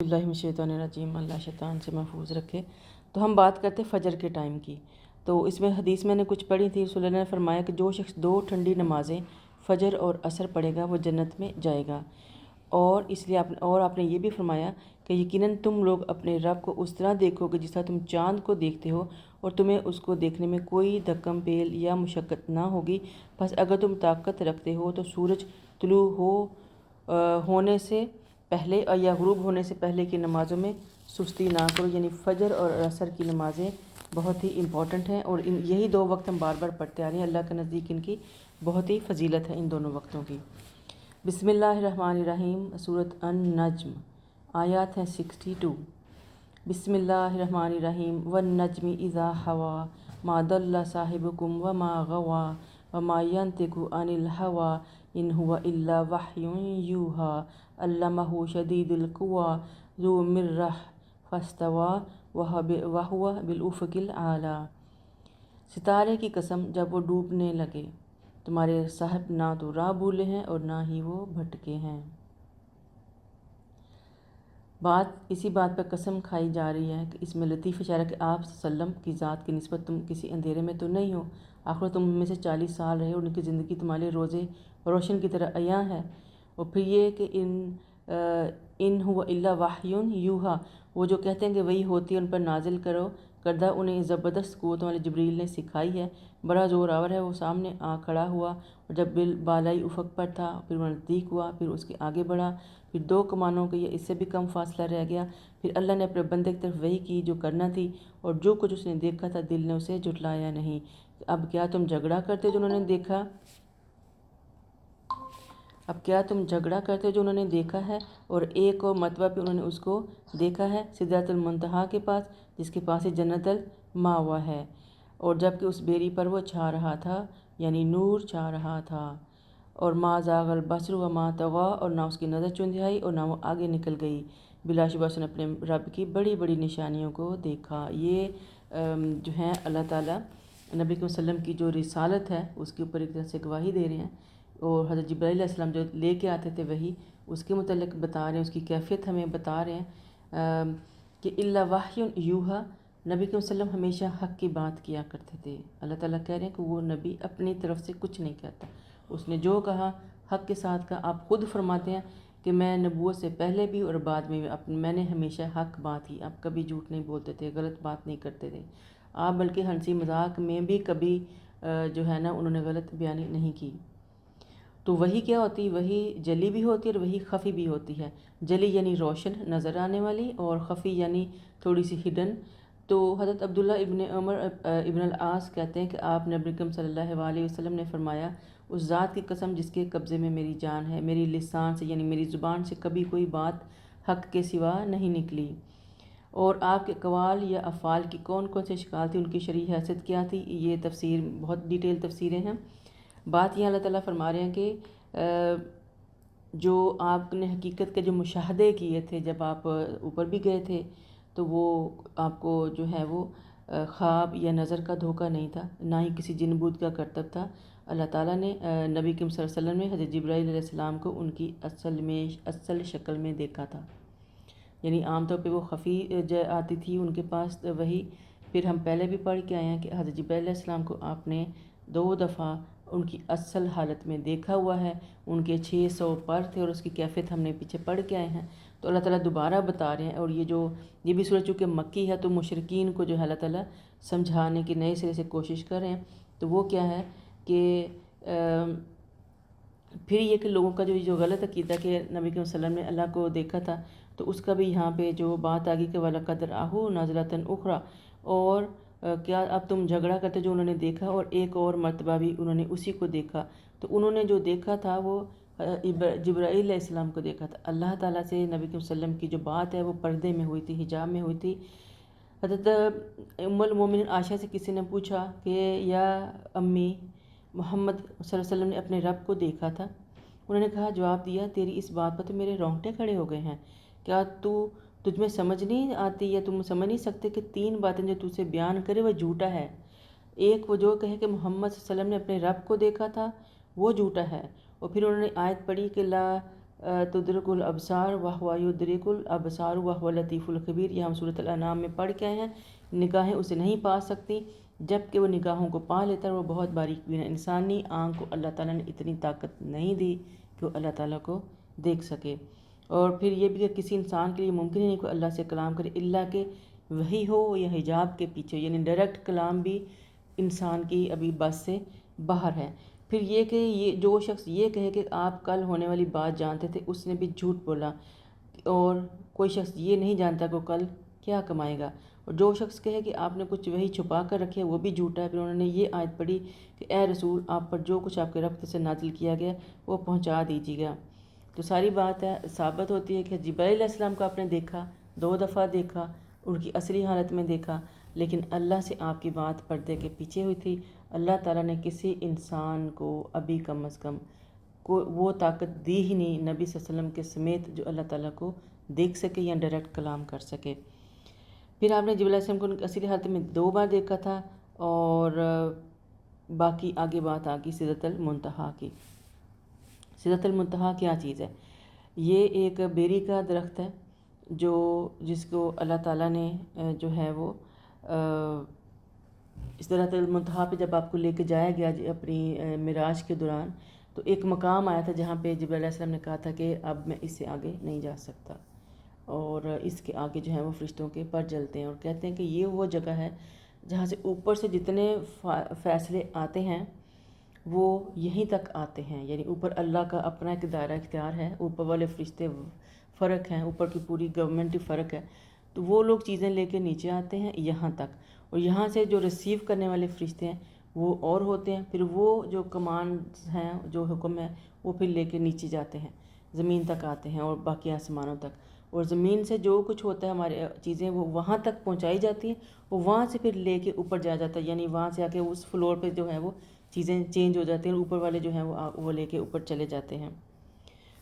اللہ من الشیطان الرجیم، اللہ شیطان سے محفوظ رکھے۔ تو ہم بات کرتے فجر کے ٹائم کی۔ تو اس میں حدیث میں نے کچھ پڑھی تھی، رسول اللہ نے فرمایا کہ جو شخص 2 ٹھنڈی نمازیں فجر اور عصر پڑھے گا وہ جنت میں جائے گا، اور اس لیے آپ نے یہ بھی فرمایا کہ یقیناً تم لوگ اپنے رب کو اس طرح دیکھو گے جس طرح تم چاند کو دیکھتے ہو، اور تمہیں اس کو دیکھنے میں کوئی دھکم پیل یا مشقت نہ ہوگی۔ بس اگر تم طاقت رکھتے ہو تو سورج طلوع ہونے سے پہلے یا غروب ہونے سے پہلے کی نمازوں میں سستی نہ کرو، یعنی فجر اور عصر کی نمازیں بہت ہی امپورٹنٹ ہیں، اور یہی 2 وقت ہم بار بار پڑھتے آ رہے ہیں۔ اللہ کے نزدیک ان کی بہت ہی فضیلت ہے ان دونوں وقتوں کی۔ بسم اللہ الرحمن الرحیم۔ سورۃ النجم، آیات ہیں 62۔ بسم اللہ الرحمن الرحیم۔ والنجم اذا ہوا ما ضل صاحبکم وما غوا وما ینطق عن الہوا ان هو الا وحی یوحی علمہ شدید القوی ذو مرہ فاستوی وہو بالافق الاعلی۔ ستارے کی قسم جب وہ ڈوبنے لگے، تمہارے صاحب نہ تو راہ بھولے ہیں اور نہ ہی وہ بھٹکے ہیں۔ اسی بات پر قسم کھائی جا رہی ہے کہ اس میں لطیف اشارہ کہ آپ صلی اللہ علیہ وسلم کی ذات کی نسبت تم کسی اندھیرے میں تو نہیں ہو، آخر تم میں سے 40 سال رہے اور ان کی زندگی تمہارے روزے روشن کی طرح عیاں ہے۔ اور پھر یہ کہ ان هو الا وحی یوحی، وہ جو کہتے ہیں کہ وہی ہوتی ہے ان پر نازل کردہ انہیں زبردست قوت والے جبریل نے سکھائی ہے، بڑا زور آور ہے۔ وہ سامنے آ کھڑا ہوا اور جب بالائی افق پر تھا، پھر وہ نزدیک ہوا، پھر اس کے آگے بڑھا، پھر 2 کمانوں کے یا اس سے بھی کم فاصلہ رہ گیا۔ پھر اللہ نے اپنے بندے کی طرف وحی کی جو کرنا تھی، اور جو کچھ اس نے دیکھا تھا دل نے اسے جھٹلایا نہیں۔ اب کیا تم جھگڑا کرتے جو انہوں نے دیکھا ہے، اور ایک اور مرتبہ پہ انہوں نے اس کو دیکھا ہے سدرۃ المنتہا کے پاس، جس کے پاس ہی جنت المأویٰ ہے، اور جب کہ اس بیری پر وہ چھا رہا تھا، یعنی نور چھا رہا تھا۔ اور ما زاغ البصر وما طغیٰ، اور نہ اس کی نظر چندھیائی اور نہ وہ آگے نکل گئی، بلا شبہ اس نے اپنے رب کی بڑی بڑی نشانیوں کو دیکھا۔ یہ جو ہیں اللہ تعالیٰ نبی صلی اللہ علیہ وسلم کی جو رسالت ہے اس کے اوپر ایک طرح سے گواہی دے رہے ہیں، اور حضرت جبرائیل علیہ السلام جو لے کے آتے تھے وہی اس کے متعلق بتا رہے ہیں، اس کی کیفیت ہمیں بتا رہے ہیں کہ الا وحی یوحی، نبی صلی اللہ علیہ وسلم ہمیشہ حق کی بات کیا کرتے تھے۔ اللہ تعالیٰ کہہ رہے ہیں کہ وہ نبی اپنی طرف سے کچھ نہیں کہتا، اس نے جو کہا حق کے ساتھ کہا۔ آپ خود فرماتے ہیں کہ میں نبوت سے پہلے بھی اور بعد میں بھی میں نے ہمیشہ حق بات ہی، آپ کبھی جھوٹ نہیں بولتے تھے، غلط بات نہیں کرتے تھے آپ، بلکہ ہنسی مذاق میں بھی کبھی جو ہے نا انہوں نے غلط بیانی نہیں کی۔ تو وہی کیا ہوتی ہے؟ وہی جلی بھی ہوتی ہے اور وہی خفی بھی ہوتی ہے۔ جلی یعنی روشن نظر آنے والی، اور خفی یعنی تھوڑی سی ہڈن۔ تو حضرت عبداللہ ابن عمر ابن العاص کہتے ہیں کہ آپ نبی اکرم صلی اللہ علیہ وسلم نے فرمایا، اس ذات کی قسم جس کے قبضے میں میری جان ہے، میری لسان سے یعنی میری زبان سے کبھی کوئی بات حق کے سوا نہیں نکلی، اور آپ کے اقوال یا افعال کی کون کون سے اشکال تھی، ان کی شرعی حیثیت کیا تھی۔ یہ تفسیر بہت ڈیٹیل تفسیریں ہیں۔ بات یہ اللہ تعالیٰ فرما رہے ہیں کہ جو آپ نے حقیقت کے جو مشاہدے کیے تھے جب آپ اوپر بھی گئے تھے، تو وہ آپ کو جو ہے وہ خواب یا نظر کا دھوکہ نہیں تھا، نہ ہی کسی جن بوت کا کرتب تھا۔ اللہ تعالیٰ نے نبی کریم صلی اللہ علیہ وسلم نے حضرت جبرائیل علیہ السلام کو ان کی اصل شکل میں دیکھا تھا، یعنی عام طور پہ وہ خفی آتی تھی ان کے پاس وہی۔ پھر ہم پہلے بھی پڑھ کے آئے ہیں کہ حضرت جبرائیل علیہ السلام کو آپ نے 2 دفعہ ان کی اصل حالت میں دیکھا ہوا ہے، ان کے 600 پر تھے، اور اس کی کیفیت ہم نے پیچھے پڑھ کے آئے ہیں۔ تو اللہ تعالیٰ دوبارہ بتا رہے ہیں، اور یہ بھی سورہ چونکہ مکی ہے تو مشرکین کو جو ہے اللہ تعالیٰ سمجھانے کی نئے سرے سے کوشش کر رہے ہیں۔ تو وہ کیا ہے کہ پھر یہ کہ لوگوں کا جو غلط عقیدہ کہ نبی صلی اللہ علیہ وسلم نے اللہ کو دیکھا تھا، تو اس کا بھی یہاں پہ جو بات آگی کہ وَلَقَدْ رَآهُ نَزْلَةً أُخْرَىٰ، اور کیا اب تم جھگڑا کرتے جو انہوں نے دیکھا، اور ایک اور مرتبہ بھی انہوں نے اسی کو دیکھا۔ تو انہوں نے جو دیکھا تھا وہ جبرائیل علیہ السلام کو دیکھا تھا۔ اللہ تعالیٰ سے نبی صلی اللہ علیہ وسلم کی جو بات ہے وہ پردے میں ہوئی تھی، حجاب میں ہوئی تھی۔ حضرت ام المومنین عائشہ سے کسی نے پوچھا کہ یا امی، محمد صلی اللہ علیہ وسلم نے اپنے رب کو دیکھا تھا؟ انہوں نے کہا، جواب دیا، تیری اس بات پر تو میرے رونگٹے کھڑے ہو گئے ہیں۔ کیا تجھ میں سمجھ نہیں آتی یا تم سمجھ نہیں سکتے کہ 3 باتیں جو تجھ سے بیان کرے وہ جھوٹا ہے؟ ایک وہ جو کہے کہ محمد صلی اللہ علیہ وسلم نے اپنے رب کو دیکھا تھا، وہ جھوٹا ہے۔ اور پھر انہوں نے آیت پڑھی کہ لا تدرک الابصار وہو یدرک الابصار وہو لطیف الخبیر، یہ ہم سورۃ الانعام میں پڑھ کے آئے ہیں۔ نگاہیں اسے نہیں پا سکتی، جب کہ وہ نگاہوں کو پا لیتا ہے، وہ بہت باریک بین ہے۔ انسانی آنکھ کو اللہ تعالیٰ نے اتنی طاقت نہیں دی کہ وہ اللہ تعالیٰ کو دیکھ سکے۔ اور پھر یہ بھی کہ کسی انسان کے لیے ممکن ہی نہیں کہ اللہ سے کلام کرے الا کہ وحی ہو یا حجاب کے پیچھے، یعنی ڈائریکٹ کلام بھی انسان کی ابھی بس سے باہر ہے۔ پھر یہ کہ جو شخص یہ کہے کہ آپ کل ہونے والی بات جانتے تھے، اس نے بھی جھوٹ بولا، اور کوئی شخص یہ نہیں جانتا کہ وہ کل کیا کمائے گا۔ اور جو شخص کہے کہ آپ نے کچھ وہی چھپا کر رکھے، وہ بھی جھوٹا ہے۔ پھر انہوں نے یہ آیت پڑھی کہ اے رسول، آپ پر جو کچھ آپ کے رب سے نازل کیا گیا وہ پہنچا دیجیے گا۔ تو ساری بات ہے، ثابت ہوتی ہے کہ جبرائیل علیہ السلام کو آپ نے دیکھا، 2 دفعہ دیکھا، ان کی اصلی حالت میں دیکھا، لیکن اللہ سے آپ کی بات پردے کے پیچھے ہوئی تھی۔ اللہ تعالیٰ نے کسی انسان کو ابھی کم از کم وہ طاقت دی ہی نہیں، نبی صلی اللہ علیہ وسلم کے سمیت، جو اللہ تعالیٰ کو دیکھ سکے یا ڈائریکٹ کلام کر سکے۔ پھر آپ نے جبرائیل علیہ السلام کو ان کی اصلی حالت میں 2 بار دیکھا تھا، اور باقی آگے بات آ گئی سدرۃ المنتہا کی۔ سدرۃ المنتہا کیا چیز ہے؟ یہ ایک بیری کا درخت ہے، جس کو اللہ تعالیٰ نے جو ہے وہ سدرۃ المنتہا پہ جب آپ کو لے کے جایا گیا اپنی معراج کے دوران، تو ایک مقام آیا تھا جہاں پہ جبرائیل علیہ السلام نے کہا تھا کہ اب میں اس سے آگے نہیں جا سکتا، اور اس کے آگے جو ہے وہ فرشتوں کے پر جلتے ہیں، اور کہتے ہیں کہ یہ وہ جگہ ہے جہاں سے اوپر سے جتنے فیصلے آتے ہیں وہ یہیں تک آتے ہیں، یعنی اوپر اللہ کا اپنا ایک دائرہ اختیار ہے، اوپر والے فرشتے فرق ہیں، اوپر کی پوری گورنمنٹ ہی فرق ہے، تو وہ لوگ چیزیں لے کے نیچے آتے ہیں یہاں تک، اور یہاں سے جو ریسیو کرنے والے فرشتے ہیں وہ اور ہوتے ہیں، پھر وہ جو کمانڈز ہیں، جو حکم ہے، وہ پھر لے کے نیچے جاتے ہیں، زمین تک آتے ہیں اور باقی آسمانوں تک، اور زمین سے جو کچھ ہوتا ہے ہمارے چیزیں وہ وہاں تک پہنچائی جاتی ہیں، وہ وہاں سے پھر لے کے اوپر جایا جاتا ہے، یعنی وہاں سے آ کے اس فلور پہ جو ہے وہ چیزیں چینج ہو جاتی ہیں، اوپر والے جو ہیں وہ لے کے اوپر چلے جاتے ہیں،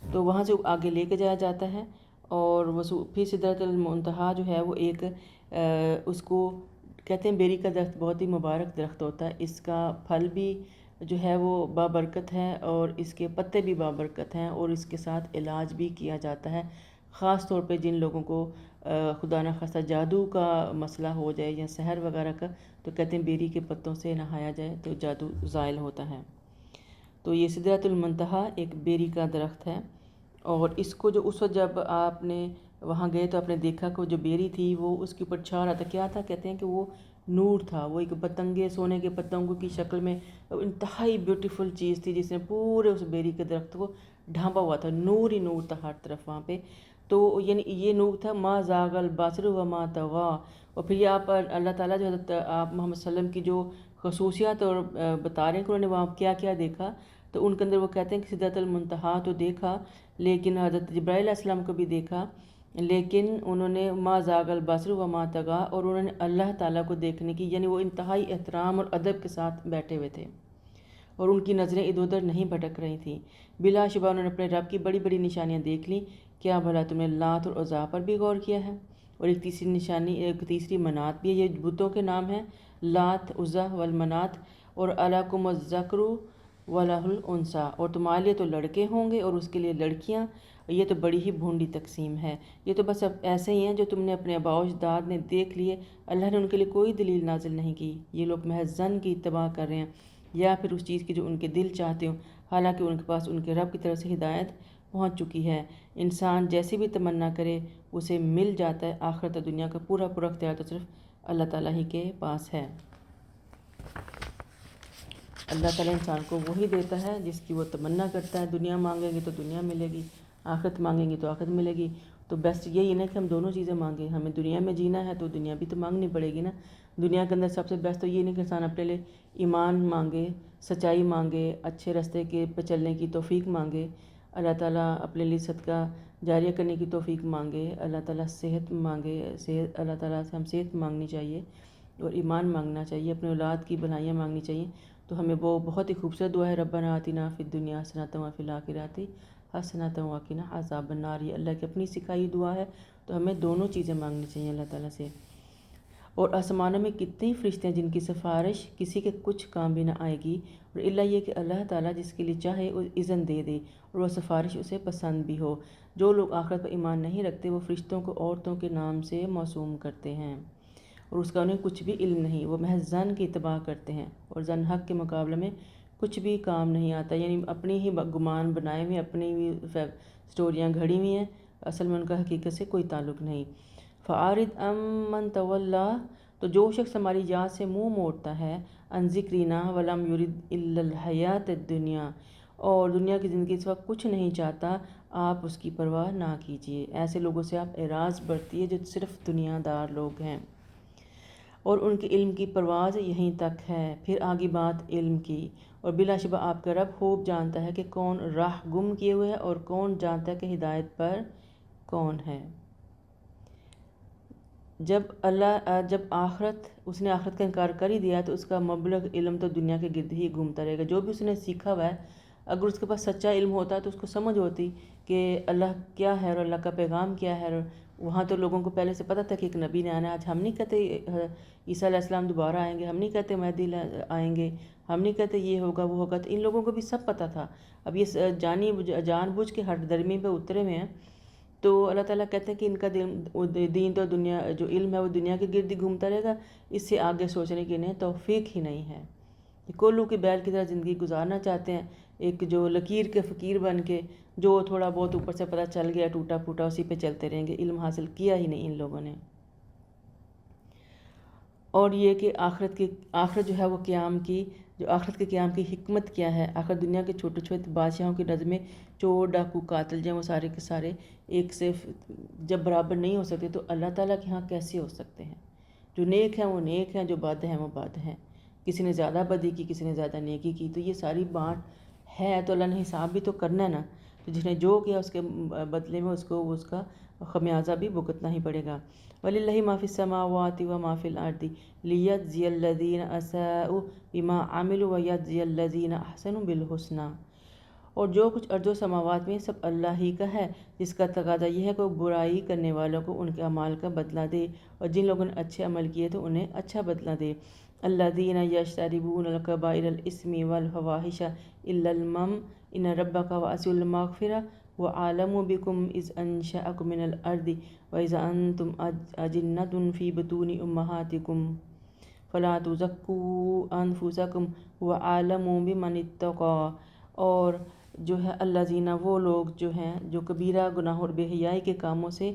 تو وہاں سے آگے لے کے جایا جاتا ہے۔ اور پھر سدرۃ المنتہا جو ہے وہ ایک اس کو کہتے ہیں بیری کا درخت بہت ہی مبارک درخت ہوتا ہے، اس کا پھل بھی جو ہے وہ بابرکت ہے، اور اس کے پتے بھی بابرکت ہیں، اور اس کے ساتھ علاج بھی کیا جاتا ہے، خاص طور پہ جن لوگوں کو خدا نخواستہ جادو کا مسئلہ ہو جائے یا سحر وغیرہ کا، تو کہتے ہیں بیری کے پتوں سے نہایا جائے تو جادو زائل ہوتا ہے۔ تو یہ سدرۃ المنتہا ایک بیری کا درخت ہے، اور اس کو جو اس وقت جب آپ نے وہاں گئے تو آپ نے دیکھا کہ جو بیری تھی وہ اس کے اوپر چھا رہا تھا، کیا تھا؟ کہتے ہیں کہ وہ نور تھا، وہ ایک پتنگے سونے کے پتنگوں کی شکل میں انتہائی بیوٹیفل چیز تھی، جس نے پورے اس بیری کے درخت کو ڈھانپا ہوا تھا، نور ہی نور تھا ہر طرف وہاں پہ، تو یعنی یہ نور تھا ما زاغ البصر وما طغی۔ اور پھر یہ آپ اللہ تعالیٰ جو حضرت آپ محمد صلی اللہ علیہ وسلم کی جو خصوصیات اور بتا رہے ہیں کہ انہوں نے وہاں کیا کیا دیکھا، تو ان کے اندر وہ کہتے ہیں کہ سدرۃ المنتہا تو دیکھا، لیکن حضرت جبرائیل علیہ السلام کو بھی دیکھا، لیکن انہوں نے ما زاغ البصر وما طغی، اور انہوں نے اللہ تعالیٰ کو دیکھنے کی، یعنی وہ انتہائی احترام اور ادب کے ساتھ بیٹھے ہوئے تھے، اور ان کی نظریں ادھر ادھر نہیں بھٹک رہی تھیں۔ بلا شبہ انہوں نے اپنے رب کی بڑی بڑی نشانیاں دیکھ لیں۔ کیا بھلا تم نے لات اور عزیٰ پر بھی غور کیا ہے؟ اور ایک تیسری نشانی، ایک تیسری منات بھی ہے، یہ بتوں کے نام ہیں، لات، عزیٰ والمنات، اور الکم الذکر ولہ الانثی، اور تمہارے لیے تو لڑکے ہوں گے اور اس کے لیے لڑکیاں، یہ تو بڑی ہی بھونڈی تقسیم ہے، یہ تو بس اب ایسے ہی ہیں جو تم نے اپنے آباء و اجداد نے دیکھ لیے، اللہ نے ان کے لیے کوئی دلیل نازل نہیں کی، یہ لوگ محض ظن کی اتباع کر رہے ہیں، یا پھر اس چیز کی جو ان کے دل چاہتے ہوں، حالانکہ ان کے پاس ان کے رب کی طرف سے ہدایت پہنچ چکی ہے۔ انسان جیسی بھی تمنا کرے اسے مل جاتا ہے، آخرت دنیا کا پورا اختیار تو صرف اللہ تعالیٰ ہی کے پاس ہے۔ اللہ تعالیٰ انسان کو وہی دیتا ہے جس کی وہ تمنا کرتا ہے، دنیا مانگیں گے تو دنیا ملے گی، آخرت مانگیں گے تو آخرت ملے گی، تو بیسٹ یہی ہے کہ ہم دونوں چیزیں مانگیں، ہمیں دنیا میں جینا ہے تو دنیا بھی تو مانگنی پڑے گی نا۔ دنیا کے اندر سب سے بیسٹ تو یہ نہیں کہ انسان اپنے لیے ایمان مانگے، سچائی مانگے، اچھے راستے کے پہ چلنے کی توفیق مانگے، اللہ تعالیٰ اپنے لیے صدقہ جاریہ کرنے کی توفیق مانگے، اللہ تعالیٰ صحت مانگے، اللہ تعالیٰ سے ہم صحت مانگنی چاہیے اور ایمان مانگنا چاہیے، اپنے اولاد کی بھلائیاں مانگنی چاہیے، تو ہمیں وہ بہت ہی خوبصورت دعا ہے، ربنا آتنا فی الدنیا حسنۃ وفی الآخرۃ حسنۃ وقنا عذاب النار، یہ اللہ کی اپنی سکھائی دعا ہے، تو ہمیں دونوں چیزیں مانگنی چاہیے اللہ تعالیٰ سے۔ اور آسمانوں میں کتنے فرشتے ہیں جن کی سفارش کسی کے کچھ کام بھی نہ آئے گی، اور الا یہ کہ اللہ تعالیٰ جس کے لیے چاہے اذن دے دے اور وہ سفارش اسے پسند بھی ہو۔ جو لوگ آخرت پر ایمان نہیں رکھتے وہ فرشتوں کو عورتوں کے نام سے موسوم کرتے ہیں اور اس کا انہیں کچھ بھی علم نہیں، وہ محض ظن کی اتباع کرتے ہیں اور ظن حق کے مقابلے میں کچھ بھی کام نہیں آتا، یعنی اپنی ہی گمان بنائے ہوئے، اپنی ہی سٹوریاں گھڑی ہوئی ہیں، اصل میں ان کا حقیقت سے کوئی تعلق نہیں۔ فَأَعْرِضْ عَمَّنْ تَوَلَّىٰ، تو جو شخص ہماری یاد سے منہ موڑتا ہے، عن ذکرنا وَلَمْ يُرِدْ إِلَّا الْحَيَاةَ الدُّنْيَا، اور دنیا کی زندگی اس وقت کچھ نہیں چاہتا، آپ اس کی پرواہ نہ کیجیے۔ ایسے لوگوں سے آپ اعراض برتیے جو صرف دنیا دار لوگ ہیں اور ان کے علم کی پرواز یہیں تک ہے۔ پھر آگی بات علم کی، اور بلا شبہ آپ کا رب خوب جانتا ہے کہ کون راہ گم کیے ہوئے ہے اور کون جانتا ہے کہ ہدایت پر کون ہے۔ جب اس نے آخرت کا انکار کر ہی دیا تو اس کا مبلغ علم تو دنیا کے گرد ہی گھومتا رہے گا۔ جو بھی اس نے سیکھا ہوا ہے، اگر اس کے پاس سچا علم ہوتا تو اس کو سمجھ ہوتی کہ اللہ کیا ہے اور اللہ کا پیغام کیا ہے، اور وہاں تو لوگوں کو پہلے سے پتہ تھا کہ ایک نبی نے آنا ہے۔ آج ہم نہیں کہتے عیسیٰ علیہ السلام دوبارہ آئیں گے، ہم نہیں کہتے مہدی آئیں گے، ہم نہیں کہتے یہ ہوگا وہ ہوگا، تو ان لوگوں کو بھی سب پتہ تھا۔ اب یہ جان بوجھ کے ہر درمی پہ اترے ہوئے ہیں، تو اللہ تعالیٰ کہتے ہیں کہ ان کا دین تو دنیا جو علم ہے وہ دنیا کے گرد ہی گھومتا رہے گا، اس سے آگے سوچنے کی انہیں توفیق ہی نہیں ہے۔ یہ کولو کے بیل کی طرح زندگی گزارنا چاہتے ہیں، ایک جو لکیر کے فقیر بن کے، جو تھوڑا بہت اوپر سے پتہ چل گیا ٹوٹا پھوٹا اسی پہ چلتے رہیں گے، علم حاصل کیا ہی نہیں ان لوگوں نے۔ اور یہ کہ آخرت جو ہے وہ آخرت کے قیام کی حکمت کیا ہے؟ آخر دنیا کے چھوٹے چھوٹے بادشاہوں کی نظر میں چور ڈاکو قاتل جو ہیں وہ سارے کے سارے ایک سے جب برابر نہیں ہو سکتے تو اللہ تعالیٰ کے ہاں کیسے ہو سکتے ہیں؟ جو نیک ہیں وہ نیک ہیں، جو بد ہیں وہ بد ہیں، کسی نے زیادہ بدی کی، کسی نے زیادہ نیکی کی، تو یہ ساری بات ہے تو اللہ نے حساب بھی تو کرنا ہے نا، تو جس نے جو کیا اس کے بدلے میں اس کا خمیازہ بھی بھگتنا ہی پڑے گا۔ وَلِلَّهِ مَا فِي السَّمَاوَاتِ وَمَا فِي الْأَرْضِ لِيَجْزِيَ الَّذِينَ أَسَاءُوا بِمَا عَمِلُوا وَيَجْزِيَ الَّذِينَ أَحْسَنُوا بِالْحُسْنَىٰ، اور جو کچھ ارض و سماوات میں سب اللہ ہی کا ہے، جس کا تقاضا یہ ہے کہ وہ برائی کرنے والوں کو ان کے اعمال کا بدلہ دے، اور جن لوگوں نے اچھے عمل کیے تو انہیں اچھا بدلہ دے۔ الَّذِينَ يَجْتَنِبُونَ الْكَبَائِرَ الْإِثْمِ وَالْفَوَاحِشَ إِلَّا اللَّمَّمَ إِنَّ رَبَّكَ وَاسِعُ الْمَغْفِرَةِ وَأَعْلَمُ بِكُمْ إِذْ أَنشَأَكُم مِّنَ الْأَرْضِ وَإِذْ أَنتُمْ أَجِنَّةٌ فِي بُطُونِ أُمَّهَاتِكُمْ فَلَا تُزَكُّوا أَنفُسَكُمْ هُوَ أَعْلَمُ بِمَنِ اتَّقَىٰ، اور جو ہے اللہ زینہ وہ لوگ جو ہیں جو کبیرہ گناہ اور بے حیائی کے کاموں سے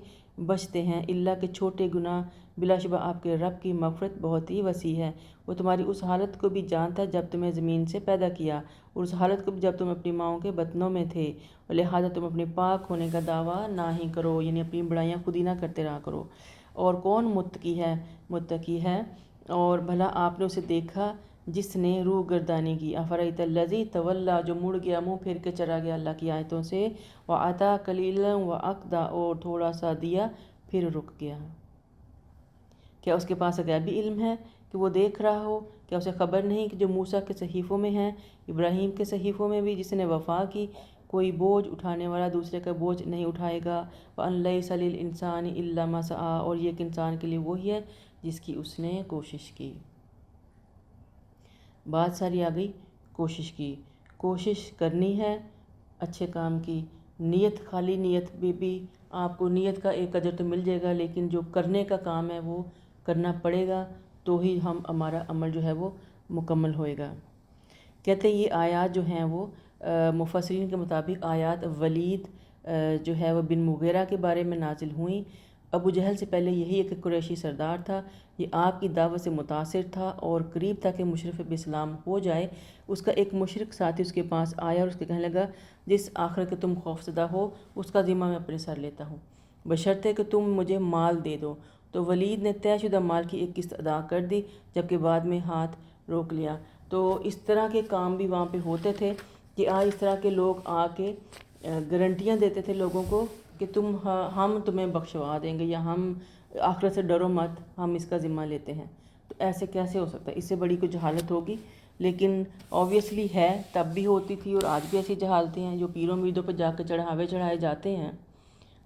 بچتے ہیں، اللہ کے چھوٹے گناہ، بلا شبہ آپ کے رب کی مغفرت بہت ہی وسیع ہے۔ وہ تمہاری اس حالت کو بھی جانتا ہے جب تمہیں زمین سے پیدا کیا، اور اس حالت کو بھی جب تم اپنی ماؤں کے بطنوں میں تھے، اور لہٰذا تم اپنے پاک ہونے کا دعویٰ نہ ہی کرو، یعنی اپنی بڑائیاں خود ہی نہ کرتے رہا کرو۔ اور کون متقی ہے، اور بھلا آپ نے اسے دیکھا جس نے روح گردانی کی، افرأیت الذی تولیٰ، جو مڑ گیا منہ پھیر کے چلا گیا اللہ کی آیتوں سے، وَأَعْطَىٰ قَلِيلًا وَأَكْدَىٰ، اور تھوڑا سا دیا پھر رک گیا۔ کیا اس کے پاس غیبی علم ہے کہ وہ دیکھ رہا ہو؟ کیا اسے خبر نہیں کہ جو موسیٰ کے صحیفوں میں ہیں، ابراہیم کے صحیفوں میں بھی، جس نے وفا کی، کوئی بوجھ اٹھانے والا دوسرے کا بوجھ نہیں اٹھائے گا، وَأَن لَيْسَ لِلْإِنسَانِ إِلَّا مَا سَعَىٰ، اور یہ کہ انسان کے لیے وہی ہے جس کی اس نے کوشش کی۔ بات ساری آ گئی کوشش کی، کوشش کرنی ہے اچھے کام کی، نیت، خالی نیت بھی آپ کو نیت کا ایک اجر تو مل جائے گا، لیکن جو کرنے کا کام ہے وہ کرنا پڑے گا تو ہی ہمارا عمل جو ہے وہ مکمل ہوئے گا۔ کہتے ہیں یہ آیات جو ہیں وہ مفسرین کے مطابق آیات ولید جو ہے وہ بن مغیرہ کے بارے میں نازل ہوئیں۔ ابو جہل سے پہلے یہی ایک قریشی سردار تھا، یہ آپ کی دعوت سے متاثر تھا اور قریب تھا کہ مشرف باسلام ہو جائے۔ اس کا ایک مشرک ساتھی اس کے پاس آیا اور اس کے کہنے لگا، جس آخرت کے تم خوفزدہ ہو اس کا ذمہ میں اپنے سر لیتا ہوں، بشرطے کہ تم مجھے مال دے دو۔ تو ولید نے طے شدہ مال کی ایک قسط ادا کر دی، جبکہ بعد میں ہاتھ روک لیا۔ تو اس طرح کے کام بھی وہاں پہ ہوتے تھے کہ اس طرح کے لوگ آ کے گارنٹیاں دیتے تھے لوگوں کو کہ ہم تمہیں بخشوا دیں گے، یا ہم آخرت سے ڈرو مت، ہم اس کا ذمہ لیتے ہیں۔ تو ایسے کیسے ہو سکتا ہے؟ اس سے بڑی کوئی جہالت ہوگی، لیکن اوبویسلی ہے، تب بھی ہوتی تھی اور آج بھی ایسی جہالتیں ہیں۔ جو پیروں میدوں پہ جا کے چڑھاوے چڑھائے جاتے ہیں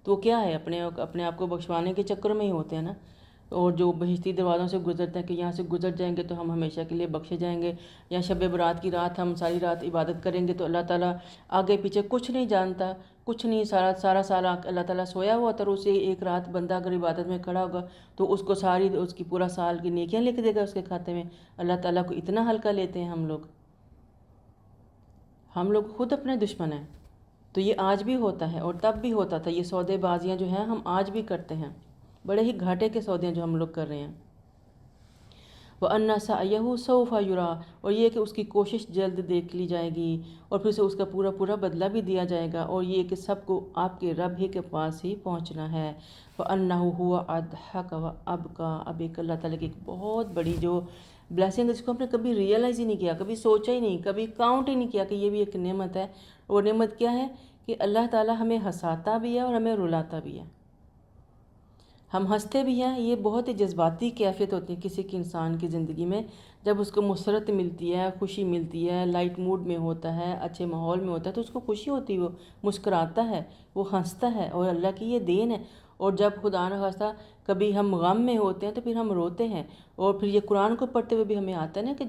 تو وہ کیا ہے، اپنے آپ کو بخشوانے کے چکر میں ہی ہوتے ہیں نا۔ اور جو بہشتی دروازوں سے گزرتے ہیں کہ یہاں سے گزر جائیں گے تو ہم ہمیشہ کے لیے بخشے جائیں گے، یا شب برات کی رات ہم ساری رات عبادت کریں گے تو اللہ تعالیٰ آگے پیچھے کچھ نہیں جانتا، کچھ نہیں، سارا سال اللہ تعالیٰ سویا ہوا تھا، اسے ایک رات بندہ اگر عبادت میں کھڑا ہوگا تو اس کو ساری اس کی پورا سال کی نیکیاں لکھ دے گا اس کے کھاتے میں۔ اللہ تعالیٰ کو اتنا ہلکا لیتے ہیں ہم لوگ خود اپنے دشمن ہیں۔ تو یہ آج بھی ہوتا ہے اور تب بھی ہوتا تھا، یہ سودے بازیاں جو ہیں ہم آج بھی کرتے ہیں، بڑے ہی گھاٹے کے سودے جو ہم لوگ کر رہے ہیں۔ وَأَنَّ سَعْيَهُ سَوْفَ يُرَىٰ، اور یہ کہ اس کی کوشش جلد دیکھ لی جائے گی اور پھر اسے اس کا پورا بدلہ بھی دیا جائے گا، اور یہ کہ سب کو آپ کے رب ہی کے پاس ہی پہنچنا ہے۔ وَأَنَّهُ هُوَ أَضْحَكَ وَأَبْكَىٰ، اب ایک اللہ تعالیٰ کی ایک بہت بڑی جو بلیسنگ ہے جس کو ہم نے کبھی ریئلائز ہی نہیں کیا، کبھی سوچا ہی نہیں، کبھی کاؤنٹ ہی نہیں کیا کہ یہ بھی ایک نعمت ہے۔ اور نعمت کیا ہے کہ اللہ تعالیٰ ہمیں ہنساتا بھی ہے اور ہمیں رلاتا بھی ہے۔ ہم ہنستے بھی ہیں، یہ بہت ہی جذباتی کیفیت ہوتی ہے کسی کی انسان کی زندگی میں، جب اس کو مسرت ملتی ہے، خوشی ملتی ہے، لائٹ موڈ میں ہوتا ہے، اچھے ماحول میں ہوتا ہے تو اس کو خوشی ہوتی ہے، وہ مسکراتا ہے، وہ ہنستا ہے، اور اللہ کی یہ دین ہے۔ اور جب خدا نخواستہ کبھی ہم غم میں ہوتے ہیں تو پھر ہم روتے ہیں، اور پھر یہ قرآن کو پڑھتے ہوئے بھی ہمیں آتا ہے نا کہ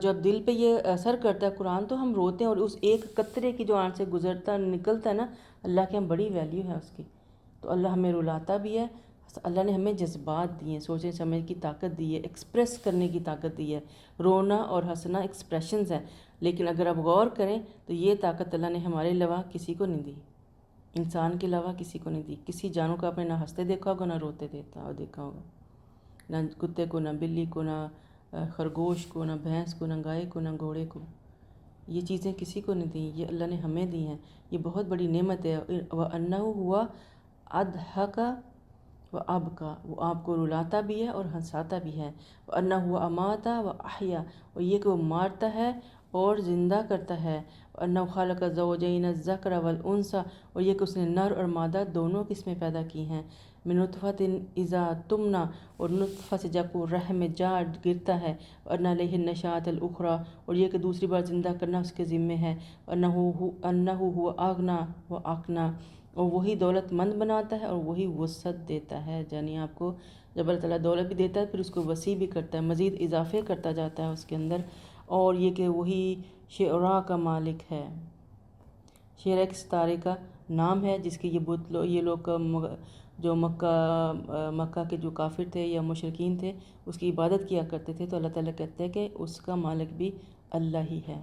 جب دل پہ یہ اثر کرتا ہے قرآن تو ہم روتے ہیں، اور اس ایک قطرے کی جو آنکھ سے گزرتا نکلتا ہے نا، اللہ کے ہم بڑی ویلیو ہے اس کی، تو اللہ ہمیں رلاتا بھی ہے۔ اللہ نے ہمیں جذبات دیے ہیں، سوچنے سمجھنے کی طاقت دی ہے، ایکسپریس کرنے کی طاقت دی ہے۔ رونا اور ہنسنا ایکسپریشنز ہیں، لیکن اگر آپ غور کریں تو یہ طاقت اللہ نے ہمارے علاوہ کسی کو نہیں دی، انسان کے علاوہ کسی کو نہیں دی۔ کسی جانور کو آپ نے نہ ہنستے دیکھا ہوگا نہ روتے دیکھا ہوگا، نہ کتے کو، نہ بلی کو، نہ خرگوش کو، نہ بھینس کو، نہ گائے کو، نہ گھوڑے کو۔ یہ چیزیں کسی کو نہیں دیں، یہ اللہ نے ہمیں دی ہیں، یہ بہت بڑی نعمت ہے۔ وَأَنَّهُ هُوَ أَضْحَكَ وَأَبْكَىٰ، وہ آپ کو رلاتا بھی ہے اور ہنساتا بھی ہے۔ وَأَنَّهُ هُوَ أَمَاتَ وَأَحْيَا، اور یہ کہ وہ مارتا ہے اور زندہ کرتا ہے۔ وَأَنَّهُ خَلَقَ الزَّوْجَيْنِ الذَّكَرَ وَالْأُنثَىٰ، اور یہ کہ اس نے نر اور مادہ دونوں قسمیں پیدا کی ہیں۔ مِن نُطْفَةٍ إِذَا تُمْنَىٰ، اور نطفہ سے جب وہ رحم میں جا گرتا ہے۔ وَأَنَّ إِلَيْهِ النَّشَاءَةَ الْأُخْرَىٰ، اور یہ کہ دوسری بار زندہ کرنا اس کے ذمے ہے۔ وَأَنَّهُ هُوَ أَغْنَىٰ وَأَقْنَىٰ، اور وہی دولت مند بناتا ہے اور وہی وسعت دیتا ہے، یعنی آپ کو جب اللہ تعالیٰ دولت بھی دیتا ہے پھر اس کو وسیع بھی کرتا ہے، مزید اضافے کرتا جاتا ہے اس کے اندر۔ اور یہ کہ وہی شعراء کا مالک ہے، شعر ایک ستارے کا نام ہے جس کے یہ لوگ جو مکہ کے جو کافر تھے یا مشرکین تھے اس کی عبادت کیا کرتے تھے، تو اللہ تعالیٰ کہتے ہیں کہ اس کا مالک بھی اللہ ہی ہے۔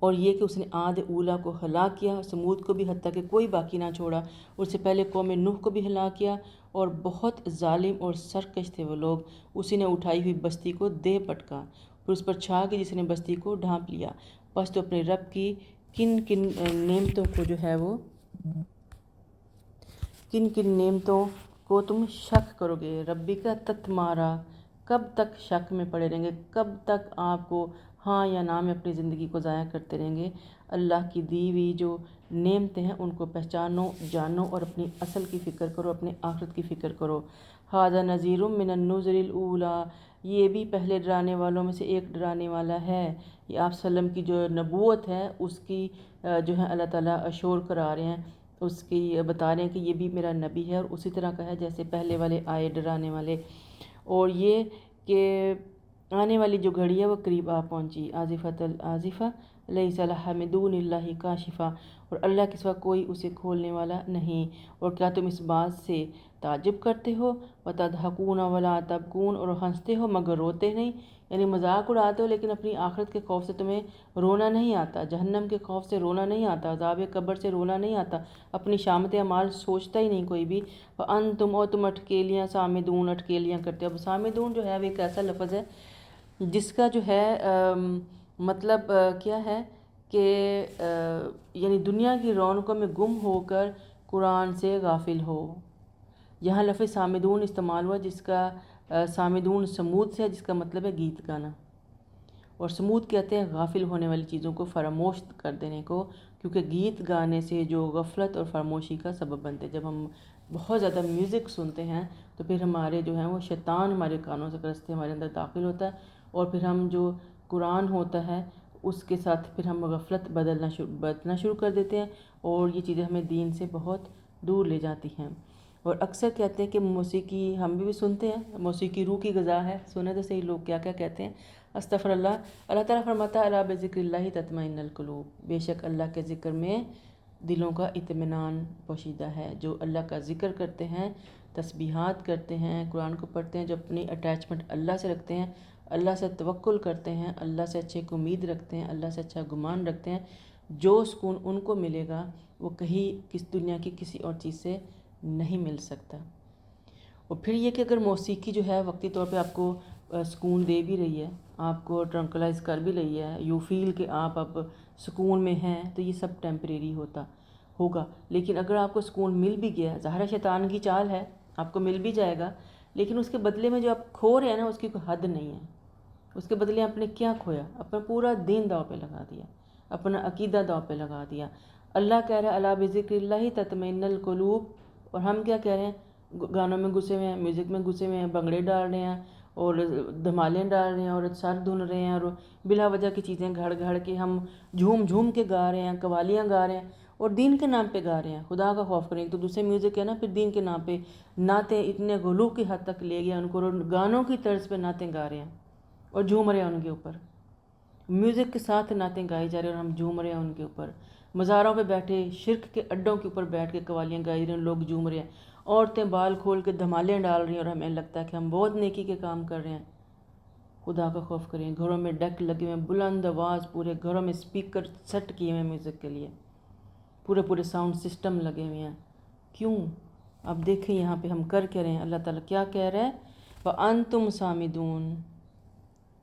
اور یہ کہ اس نے عاد اولیٰ کو ہلاک کیا، سمود کو بھی، حتیٰ کہ کوئی باقی نہ چھوڑا، اس سے پہلے قوم نوح کو بھی ہلاک کیا، اور بہت ظالم اور سرکش تھے وہ لوگ۔ اسی نے اٹھائی ہوئی بستی کو دے پٹکا، پھر اس پر چھا گئی جس نے بستی کو ڈھانپ لیا۔ بس تو اپنے رب کی کن کن نعمتوں کو جو ہے وہ کن کن نعمتوں کو تم شک کرو گے، ربی کا تتمارا، کب تک شک میں پڑے رہیں گے، کب تک آپ کو ہاں یا نہ میں اپنی زندگی کو ضائع کرتے رہیں گے۔ اللہ کی دی ہوئی جو نعمتیں ہیں ان کو پہچانو، جانو، اور اپنی اصل کی فکر کرو، اپنے آخرت کی فکر کرو۔ ھذا نذیر من النذر الاولیٰ، یہ بھی پہلے ڈرانے والوں میں سے ایک ڈرانے والا ہے۔ یہ آپ صلی اللہ علیہ وسلم کی جو نبوت ہے اس کی جو ہے اللہ تعالیٰ اشور کرا رہے ہیں، اس کی بتا رہے ہیں کہ یہ بھی میرا نبی ہے، اور اسی طرح کا ہے جیسے پہلے والے آئے ڈرانے والے۔ اور یہ کہ آنے والی جو گھڑی ہے وہ قریب آ پہنچی، آزفۃ العازفہ لیس لہا من دون اللہ کاشفہ، اور اللہ کے سوا کوئی اسے کھولنے والا نہیں۔ اور کیا تم اس بات سے تعجب کرتے ہو، وتضحکون ولا تبکون، اور ہنستے ہو مگر روتے نہیں، یعنی مذاق اڑاتے ہو لیکن اپنی آخرت کے خوف سے تمہیں رونا نہیں آتا، جہنم کے خوف سے رونا نہیں آتا، عذاب قبر سے رونا نہیں آتا، اپنی شامت اعمال سوچتا ہی نہیں کوئی بھی۔ وانتم، اور تم اٹکیلیاں، سامدون، اٹکیلیاں کرتے ہو۔ اب سامدون جو ہے وہ ایک ایسا لفظ ہے جس کا جو ہے مطلب کیا ہے کہ یعنی دنیا کی رونقوں میں گم ہو کر قرآن سے غافل ہو۔ یہاں لفظ سامدون استعمال ہوا جس کا سامدون سمود سے ہے، جس کا مطلب ہے گیت گانا، اور سمود کہتے ہیں غافل ہونے والی چیزوں کو فراموش کر دینے کو، کیونکہ گیت گانے سے جو غفلت اور فراموشی کا سبب بنتے ہیں۔ جب ہم بہت زیادہ میوزک سنتے ہیں تو پھر ہمارے جو ہیں وہ شیطان ہمارے کانوں سے رستے ہمارے اندر داخل ہوتا ہے، اور پھر ہم جو قرآن ہوتا ہے اس کے ساتھ پھر ہم غفلت بدلنا شروع کر دیتے ہیں، اور یہ چیزیں ہمیں دین سے بہت دور لے جاتی ہیں۔ اور اکثر کہتے ہیں کہ موسیقی ہم بھی سنتے ہیں، موسیقی روح کی غذا ہے، سنے تو صحیح لوگ کیا کیا کہتے ہیں۔ استغفر اللہ۔ اللہ تعالیٰ فرماتا ہے الا بذکر اللہ تطمئن القلوب، بے شک اللہ کے ذکر میں دلوں کا اطمینان پوشیدہ ہے۔ جو اللہ کا ذکر کرتے ہیں، تسبیحات کرتے ہیں، قرآن کو پڑھتے ہیں، جو اپنی اٹیچمنٹ اللہ سے رکھتے ہیں، اللہ سے توکل کرتے ہیں، اللہ سے اچھے کی امید رکھتے ہیں، اللہ سے اچھا گمان رکھتے ہیں، جو سکون ان کو ملے گا وہ کہیں کس دنیا کی کسی اور چیز سے نہیں مل سکتا۔ اور پھر یہ کہ اگر موسیقی جو ہے وقتی طور پہ آپ کو سکون دے بھی رہی ہے، آپ کو ٹرنکلائز کر بھی رہی ہے، یو فیل کہ آپ اب سکون میں ہیں، تو یہ سب ٹیمپریری ہوگا۔ لیکن اگر آپ کو سکون مل بھی گیا، ظاہر شیطان کی چال ہے، آپ کو مل بھی جائے گا، لیکن اس کے بدلے میں جو آپ کھو رہے ہیں نا، اس کی کوئی حد نہیں ہے۔ اس کے بدلے آپ نے کیا کھویا؟ اپنا پورا دین داؤ پہ لگا دیا، اپنا عقیدہ داؤ پہ لگا دیا۔ اللہ کہہ رہا ہے الا بذکر اللہ تطمئن القلوب، اور ہم کیا کہہ رہے ہیں؟ گانوں میں گھسے ہوئے ہیں، میوزک میں گھسے ہوئے ہیں، بھنگڑے ڈال رہے ہیں اور دھمالیں ڈال رہے ہیں اور سر دھن رہے ہیں، اور بلا وجہ کی چیزیں گھڑ گھڑ کے ہم جھوم جھوم کے گا رہے ہیں، قوالیاں گا رہے ہیں اور دین کے نام پہ گا رہے ہیں۔ خدا کا خوف کریں۔ تو دوسرے میوزک ہے نا، پھر دین کے نام پہ نعتیں اتنے غلو کی حد تک لے گیا ان کو، گانوں کی طرز پہ نعتیں گا رہے ہیں اور جھوم رہے ہیں ان کے اوپر۔ میوزک کے ساتھ نعتیں گائی جا رہی ہیں اور ہم جھوم رہے ہیں ان کے اوپر۔ مزاروں پہ بیٹھے شرک کے اڈوں کے اوپر بیٹھ کے قوالیاں گائی رہے ہیں، لوگ جھوم رہے ہیں، عورتیں بال کھول کے دھمالیں ڈال رہی ہیں اور ہمیں لگتا ہے کہ ہم بہت نیکی کے کام کر رہے ہیں۔ خدا کا خوف کریں۔ گھروں میں ڈیک لگے ہوئے ہیں، بلند آواز، پورے گھروں میں اسپیکر سیٹ کیے ہوئے ہیں میوزک کے لیے، پورے ساؤنڈ سسٹم لگے ہوئے ہیں۔ کیوں؟ اب دیکھیں یہاں پہ ہم کر کے رہے ہیں۔ اللہ تعالیٰ کیا کہہ رہا ہے؟ وَأَنْتُمْ سَامِدُونَ،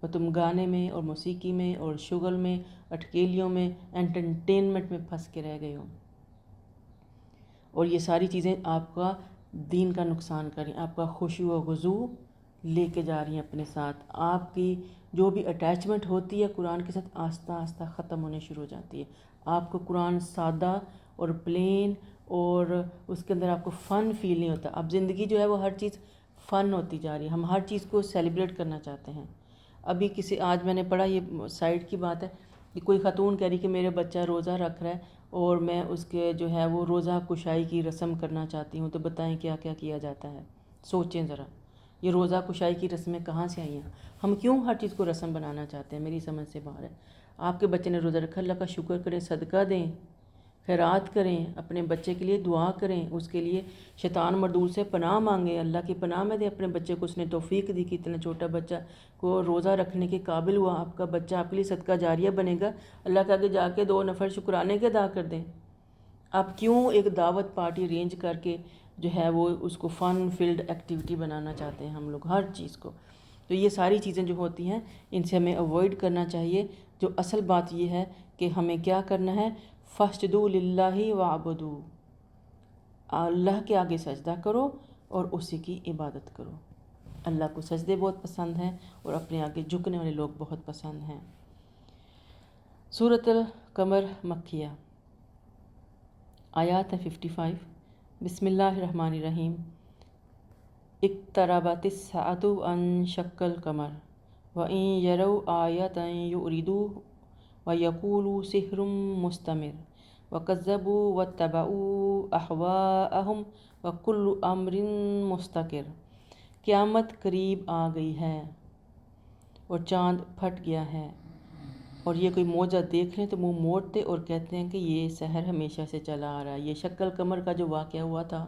اور تم گانے میں اور موسیقی میں اور شغل میں، اٹکیلیوں میں، انٹرٹینمنٹ میں پھنس کے رہ گئے ہو، اور یہ ساری چیزیں آپ کا دین کا نقصان کر رہی ہیں، آپ کا خشوع و خضوع لے کے جا رہی ہیں اپنے ساتھ۔ آپ کی جو بھی اٹیچمنٹ ہوتی ہے قرآن کے ساتھ آہستہ آہستہ ختم ہونے شروع ہو جاتی ہے۔ آپ کو قرآن سادہ اور پلین اور اس کے اندر آپ کو فن فیل نہیں ہوتا۔ اب زندگی جو ہے وہ ہر چیز فن ہوتی جا رہی ہے، ہم ہر چیز کو سیلیبریٹ کرنا چاہتے ہیں۔ ابھی آج میں نے پڑھا، یہ سائٹ کی بات ہے کہ کوئی خاتون کہہ رہی کہ میرے بچہ روزہ رکھ رہا ہے اور میں اس کے جو ہے وہ روزہ کشائی کی رسم کرنا چاہتی ہوں، تو بتائیں کیا کیا کیا جاتا ہے؟ سوچیں ذرا، یہ روزہ کشائی کی رسمیں کہاں سے آئی ہیں؟ ہم کیوں ہر چیز کو رسم بنانا چاہتے ہیں؟ میری سمجھ سے باہر ہے۔ آپ کے بچے نے روزہ رکھا، اللہ کا شکر کریں، صدقہ دیں، خیرات کریں، اپنے بچے کے لیے دعا کریں، اس کے لیے شیطان مردود سے پناہ مانگیں، اللہ کی پناہ میں دیں اپنے بچے کو۔ اس نے توفیق دی کہ اتنا چھوٹا بچہ کو روزہ رکھنے کے قابل ہوا، آپ کا بچہ آپ کے لیے صدقہ جاریہ بنے گا، اللہ کے آگے جا کے 2 نفل شکرانے کے ادا کر دیں۔ آپ کیوں ایک دعوت پارٹی ارینج کر کے جو ہے وہ اس کو فن فیلڈ ایکٹیویٹی بنانا چاہتے ہیں ہم لوگ ہر چیز کو؟ تو یہ ساری چیزیں جو ہوتی ہیں ان سے ہمیں اوائڈ کرنا چاہیے۔ جو اصل بات یہ ہے کہ ہمیں کیا کرنا ہے؟ فَاسْجُدُوا لِلَّهِ وَاعْبُدُوا، اللہ کے آگے سجدہ کرو اور اسی کی عبادت کرو۔ اللہ کو سجدے بہت پسند ہیں اور اپنے آگے جھکنے والے لوگ بہت پسند ہیں۔ سورۃ القمر مکیہ، آیات ہیں 55۔ بسم اللہ الرحمن الرحیم۔ اقتربت الساعۃ وانشق القمر وإن يروا آیۃ یعرضوا ویقولوا سحر مستمر وکذبوا واتبعوا اہواءہم وکل امر مستقر۔ قیامت قریب آ گئی ہے اور چاند پھٹ گیا ہے، اور یہ کوئی موجہ دیکھ لیں تو منہ موڑتے اور کہتے ہیں کہ یہ سحر ہمیشہ سے چلا آ رہا ہے۔ یہ شق القمر کا جو واقعہ ہوا تھا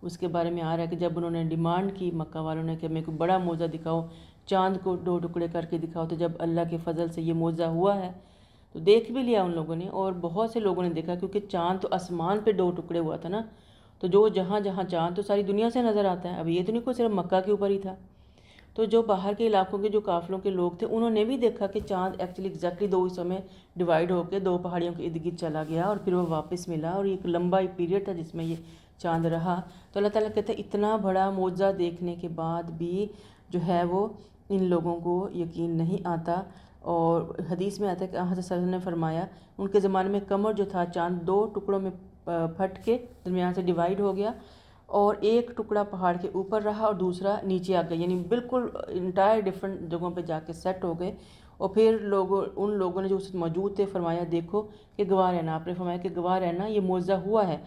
اس کے بارے میں آ رہا ہے کہ جب انہوں نے ڈیمانڈ کی مکہ والوں نے کہ ہمیں کوئی بڑا موجہ دکھاؤ، چاند کو 2 ٹکڑے کر کے دکھاؤ، تو جب اللہ کے فضل سے یہ موجہ ہوا ہے تو دیکھ بھی لیا ان لوگوں نے، اور بہت سے لوگوں نے دیکھا، کیونکہ چاند تو آسمان پہ 2 ٹکڑے ہوا تھا نا، تو جو جہاں جہاں چاند تو ساری دنیا سے نظر آتا ہے۔ اب یہ تو نہیں کوئی صرف مکہ کے اوپر ہی تھا، تو جو باہر کے علاقوں کے جو قافلوں کے لوگ تھے انہوں نے بھی دیکھا کہ چاند ایکچولی ایگزیکٹلی 2 حصوں میں ڈیوائیڈ ہو کے 2 پہاڑیوں کے ارد گرد چلا گیا اور پھر وہ واپس ملا، اور ایک لمبا پیریڈ تھا جس میں یہ چاند رہا۔ تو اللہ تعالیٰ کہتے ہیں اتنا بڑا معجزہ دیکھنے کے بعد بھی جو ہے وہ ان لوگوں کو یقین نہیں آتا۔ اور حدیث میں آتا ہے کہ حضرت صلی اللہ علیہ وسلم نے فرمایا ان کے زمانے میں قمر جو تھا چاند 2 ٹکڑوں میں پھٹ کے درمیان سے ڈیوائیڈ ہو گیا، اور ایک ٹکڑا پہاڑ کے اوپر رہا اور دوسرا نیچے آ گیا، یعنی بالکل انٹائر ڈفرینٹ جگہوں پہ جا کے سیٹ ہو گئے۔ اور پھر ان لوگوں نے جو اس موجود تھے فرمایا دیکھو کہ گواہ رہنا، آپ نے فرمایا کہ گواہ رہنا، یہ معجزہ ہوا ہے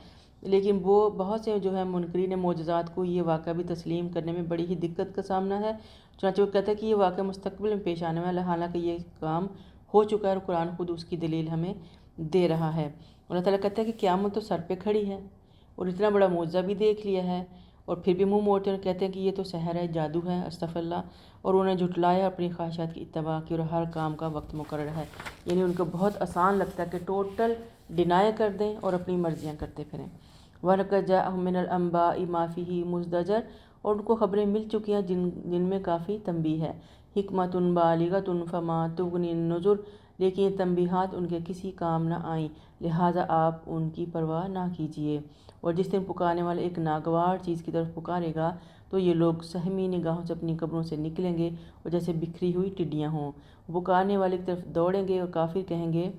لیکن وہ بہت سے جو ہے منکرین معجزات کو یہ واقعہ بھی تسلیم کرنے میں بڑی ہی دقت کا سامنا ہے۔ چنانچہ وہ کہتا ہے کہ یہ واقعہ مستقبل میں پیش آنے والا ہے، حالانکہ یہ کام ہو چکا ہے اور قرآن خود اس کی دلیل ہمیں دے رہا ہے۔ اللہ تعالیٰ کہتا ہے کہ قیامت تو سر پہ کھڑی ہے اور اتنا بڑا معجزہ بھی دیکھ لیا ہے، اور پھر بھی منہ موڑتے ہیں اور کہتے ہیں کہ یہ تو سحر ہے، جادو ہے، استغفر اللہ، اور انہیں جھٹلایا، اپنی خواہشات کی اتباع کی اور ہر کام کا وقت مقرر ہے۔ یعنی ان کو بہت آسان لگتا ہے کہ ٹوٹل ڈینائی کر دیں اور اپنی مرضیاں کرتے پھریں۔ وَلَقَدْ جَاءَهُم مِّنَ الْأَنبَاءِ مَا فِيهِ مُزْدَجَرٌ، اور ان کو خبریں مل چکی ہیں جن میں کافی تنبیہ ہے۔ حکمتٌ بالغۃ فما تغنی النذر، لیکن یہ تنبیہات ان کے کسی کام نہ آئیں، لہٰذا آپ ان کی پرواہ نہ کیجیے۔ اور جس دن پکارنے والا ایک ناگوار چیز کی طرف پکارے گا تو یہ لوگ سہمی نگاہوں سے اپنی قبروں سے نکلیں گے اور جیسے بکھری ہوئی ٹڈیاں ہوں۔ وہ پکارنے والے کی طرف دوڑیں گے اور کافر کہیں گے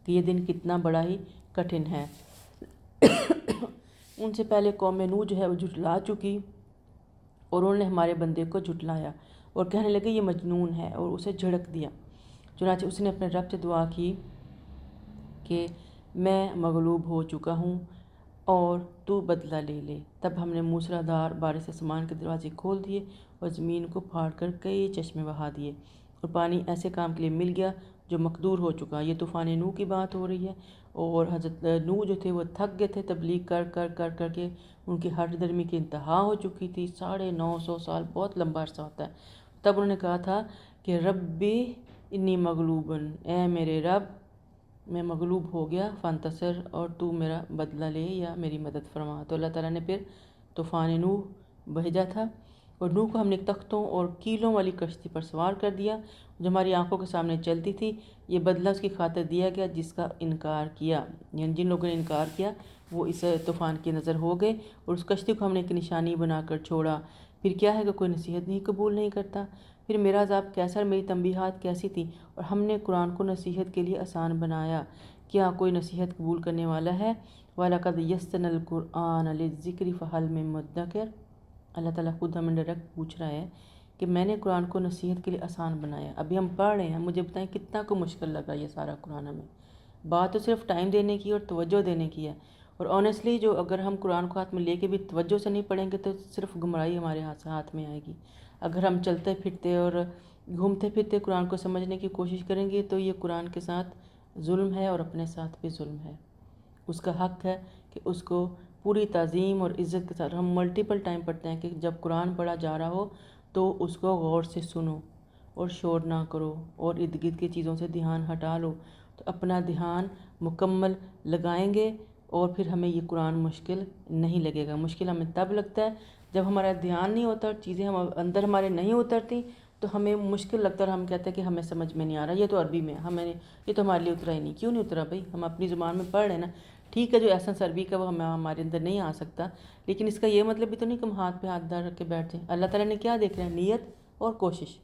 کہ یہ دن کتنا بڑا ہی کٹھن ہے۔ ان سے پہلے قوم نوح جو ہے وہ جھٹلا چکی، اور انہوں نے ہمارے بندے کو جھٹلایا اور کہنے لگے یہ مجنون ہے، اور اسے جھڑک دیا۔ چنانچہ اس نے اپنے رب سے دعا کی کہ میں مغلوب ہو چکا ہوں اور تو بدلہ لے لے۔ تب ہم نے موسلادھار بارش سے آسمان کے دروازے کھول دیے اور زمین کو پھاڑ کر کئی چشمے بہا دیے، اور پانی ایسے کام کے لیے مل گیا جو مقدور ہو چکا۔ یہ طوفان نوح کی بات ہو رہی ہے، اور حضرت نوح جو تھے وہ تھک گئے تھے تبلیغ کر کر کر کر کے، ان کی ہٹ درمی کی انتہا ہو چکی تھی۔ 950 سال بہت لمبا عرصہ ہوتا ہے۔ تب انہوں نے کہا تھا کہ ربی انی مغلوبن، اے میرے رب میں مغلوب ہو گیا، فانتصر، اور تو میرا بدلہ لے یا میری مدد فرما۔ تو اللہ تعالیٰ نے پھر طوفان نوح بھیجا تھا، اور نوح کو ہم نے تختوں اور کیلوں والی کشتی پر سوار کر دیا جو ہماری آنکھوں کے سامنے چلتی تھی۔ یہ بدلہ اس کی خاطر دیا گیا جس کا انکار کیا، یعنی جن لوگوں نے انکار کیا وہ اس طوفان کی نظر ہو گئے، اور اس کشتی کو ہم نے ایک نشانی بنا کر چھوڑا۔ پھر کیا ہے کہ کوئی نصیحت نہیں قبول نہیں کرتا۔ پھر میرا عذاب کیسا اور میری تنبیہات کیسی تھی، اور ہم نے قرآن کو نصیحت کے لیے آسان بنایا، کیا کوئی نصیحت قبول کرنے والا ہے؟ وَلَقَدْ يَسَّرْنَا الْقُرْآنَ لِلذِّكْرِ فَهَلْ مِن مُدَّكِرٍ۔ اللہ تعالیٰ خود ہمیں ڈائریکٹ پوچھ رہا ہے کہ میں نے قرآن کو نصیحت کے لیے آسان بنایا، ابھی ہم پڑھ رہے ہیں، مجھے بتائیں کتنا کو مشکل لگا یہ سارا قرآن ہمیں۔ بات تو صرف ٹائم دینے کی اور توجہ دینے کی ہے، اور آنیسٹلی جو اگر ہم قرآن کو ہاتھ میں لے کے بھی توجہ سے نہیں پڑھیں گے تو صرف گمراہی ہمارے ہاتھ میں آئے گی۔ اگر ہم چلتے پھرتے اور گھومتے پھرتے قرآن کو سمجھنے کی کوشش کریں گے تو یہ قرآن کے ساتھ ظلم ہے اور اپنے ساتھ بھی ظلم ہے۔ اس کا حق ہے کہ اس کو پوری تعظیم اور عزت کے ساتھ، ہم ملٹیپل ٹائم پڑھتے ہیں کہ جب قرآن پڑھا جا رہا ہو تو اس کو غور سے سنو اور شور نہ کرو اور ارد گرد کی چیزوں سے دھیان ہٹا لو، تو اپنا دھیان مکمل لگائیں گے اور پھر ہمیں یہ قرآن مشکل نہیں لگے گا۔ مشکل ہمیں تب لگتا ہے جب ہمارا دھیان نہیں ہوتا اور چیزیں اندر ہمارے نہیں اترتی، تو ہمیں مشکل لگتا ہے اور ہم کہتے ہیں کہ ہمیں سمجھ میں نہیں آ رہا، یہ تو عربی میں ہمیں یہ تو ہمارے لیے اترا ہی نہیں۔ کیوں نہیں اترا بھائی؟ ہم اپنی زبان میں پڑھ رہے ہیں نا، ٹھیک ہے جو ایسنس عربی کا وہ ہمارے اندر نہیں آ سکتا، لیکن اس کا یہ مطلب بھی تو نہیں کہ ہم ہاتھ پہ ہاتھ ڈال رکھ کے بیٹھ جائیں۔ اللہ تعالیٰ نے کیا دیکھ رہے ہیں؟ نیت اور کوشش۔